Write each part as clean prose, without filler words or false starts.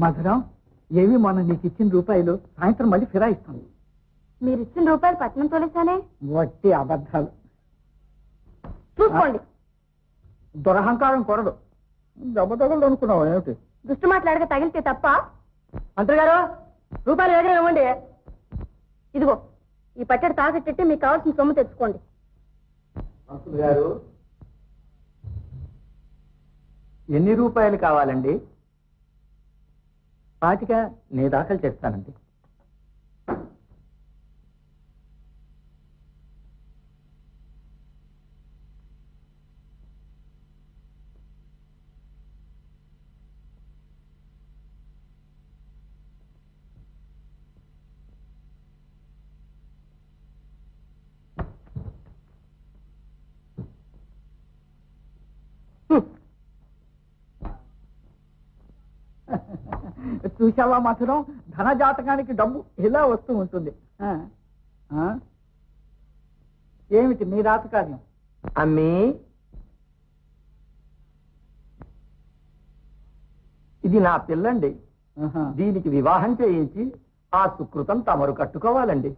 మధురం, ఏవి మొన్న నీకు ఇచ్చిన రూపాయలు సాయంత్రం మళ్ళీ ఫిరాయిస్తాను. మీరు ఇచ్చిన రూపాయలు పట్నం తోలేసానే. వట్టి అబద్ధాలు. చూసుకోండి. దురహంకారం కొరడు. దెబ్బ తగలదు అనుకున్నావు ఏమిటి? దుష్టు మాట్లాడక తగిలితే తప్ప. మంత్రి గారు, రూపాయలు ఎదురు ఇవ్వండి. ఇదిగో ఈ పట్టెడు తాకట్టెట్టి మీకు కావాల్సిన సొమ్ము తెచ్చుకోండి. మంత్రులు గారు, ఎన్ని రూపాయలు కావాలండి? 25 నే దాఖలు చేస్తానండి. చూసావా మధురం, ధనజాతకానికి డబ్బు ఇలా వస్తూ ఉంటుంది. ఏమిటి మీ రాతకార్యం? అమ్మీ, ఇది నా పిల్లండి. దీనికి వివాహం చేయించి ఆ సుకృతం తమరు కట్టుకోవాలండి.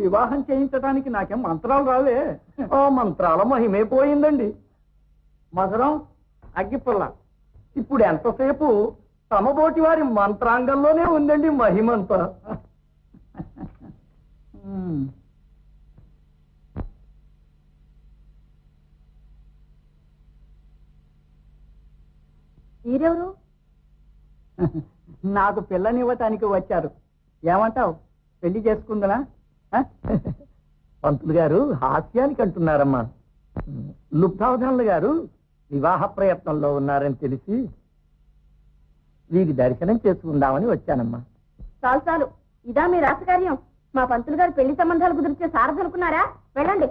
వివాహం చేయించడానికి నాకేం మంత్రాలు రావే. ఆ మంత్రాల మహిమే పోయిందండి. మధురం, అగ్గిపుల్ల. ఇప్పుడు ఎంతసేపు తమబోటి వారి మంత్రాంగంలోనే ఉందండి మహిమంతా. మీరెవరు? నాకు పిల్లనివ్వటానికి వచ్చారు. ఏమంటావు, పెళ్లి చేసుకుందనా? పంతులు గారు హాస్యానికి అంటున్నారమ్మా. లుబ్ధావధానులు గారు వివాహ ప్రయత్నంలో ఉన్నారని తెలిసి వీరి దర్శనం చేసుకుందామని వచ్చానమ్మా. చాలు చాలు, ఇదా మీ రాసకార్యం? మా పంతులు గారు పెళ్లి సంబంధాలు కుదిర్చే సారథనుకున్నారా? వెళ్ళండి,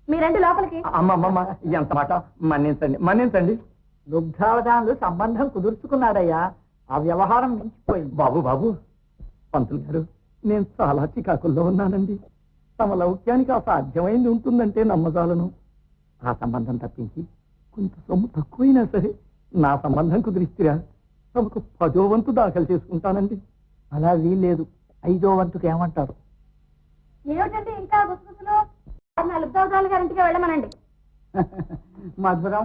మీరండి లోపలికి. అమ్మమ్మమ్మ, ఎంత మాట, మన్నించండి మన్నించండి. లుబ్ధావధానులు సంబంధం కుదుర్చుకున్నాడయ్యా. ఆ వ్యవహారం మించిపోయింది. బాబు బాబు, పంతులు గారు, నేను చాలా చికాకుల్లో ఉన్నానండి. తమ లౌక్యానికి అసాధ్యమైంది ఉంటుందంటే నమ్మజాలను. ఆ సంబంధం తప్పించి కొంత సొమ్ము తక్కువైనా సరే నా సంబంధం కుదిరిస్తురా తమకు 10వ వంతు దాఖలు చేసుకుంటానండి. అలా వీల్లేదు. 5వ వంతుకు ఏమంటారు? ఏమిటండి ఇంకా గుసగుసలు? నా లుబ్ధావధానుల గారింటికి వెళ్ళమనండి. మధురం,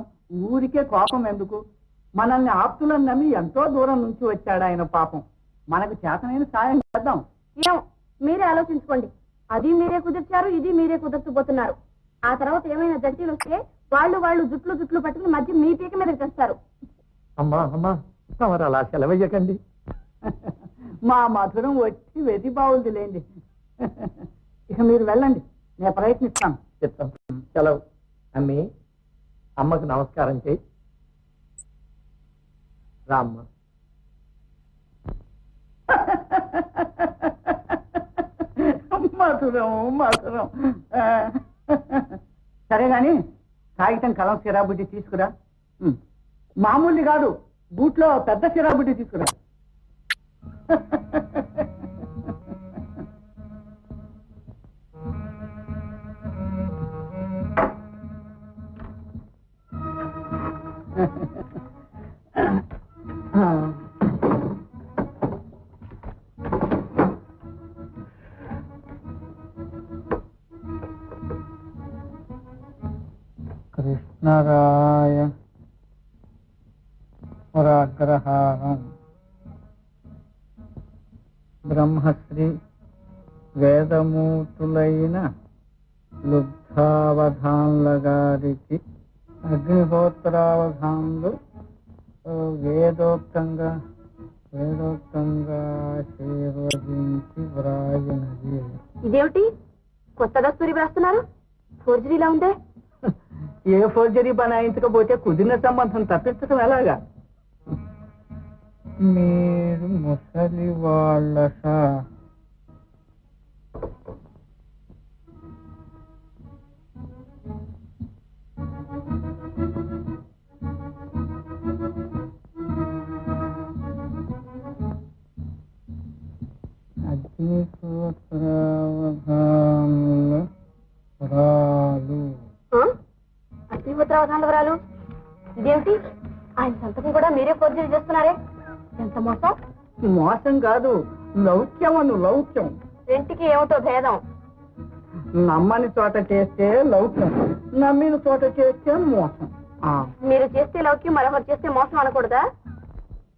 ఊరికే కోపం ఎందుకు? మనల్ని ఆప్తులను నమ్మి ఎంతో దూరం నుంచి వచ్చాడు ఆయన. పాపం, మనకు చేతనైన సాయం చేద్దాం. ఏం మీరే ఆలోచించుకోండి. అది మీరే కుదిర్చారు, ఇది మీరే కుదుర్చుపోతున్నారు. ఆ తర్వాత ఏమైనా జట్టీలు వస్తే వాళ్ళు జుట్లు పట్టుకుని మధ్య మీ పీక మీద తెస్తారు. అమ్మా అమ్మా, తమరు అలా సెలవయ్యకండి. మా మధురం వచ్చి వెతి బావులది లేండి. ఇక మీరు వెళ్ళండి, నేను ప్రయత్నిస్తాను. చెప్తాం. సెలవు. అమ్మి, అమ్మకు నమస్కారం చేయి. రామ్మ. మధురం మధురం. సరే గాని కాగితం, కలం, సిరాబుడ్డి తీసుకురా. మామూలు కాదు, బూట్లో పెద్ద సిరాబుడ్డి తీసుకురా. కృష్ణరాయ పురాగ్రహారం బ్రహ్మశ్రీ వేదమూర్తులైన లుబ్ధావధాన్ల గారికి అగ్నిహోత్రావధాన్లు వేదోక్తంగా ఆశీర్వదించి వ్రాయినది. ఇదేమిటి కొత్త దస్తూరి వ్రాస్తున్నారు? ఫోర్జరీలా ఉందే. ఏ ఫోర్జరీ బనాయించకపోతే కుదిరిన సంబంధం తప్పించడం ఎలాగా? మీరు ముసలి వాళ్ళ అగ్నిహోత్రావధానుల వరాలు. ఇదేమిటి, ఆయన సంతకం కూడా మీరే ఫోర్జరీ చేస్తున్నారే? ఎంత మోసం? మోసం కాదు, లౌక్యం అను లౌక్యం. రెంటికి ఏమిటో భేదం? నమ్మని చోట చేస్తే లౌక్యం, నమ్మిన చోట చేస్తే మోసం. మీరు చేస్తే లౌక్యం, మరొకరు చేస్తే మోసం అనకూడదా?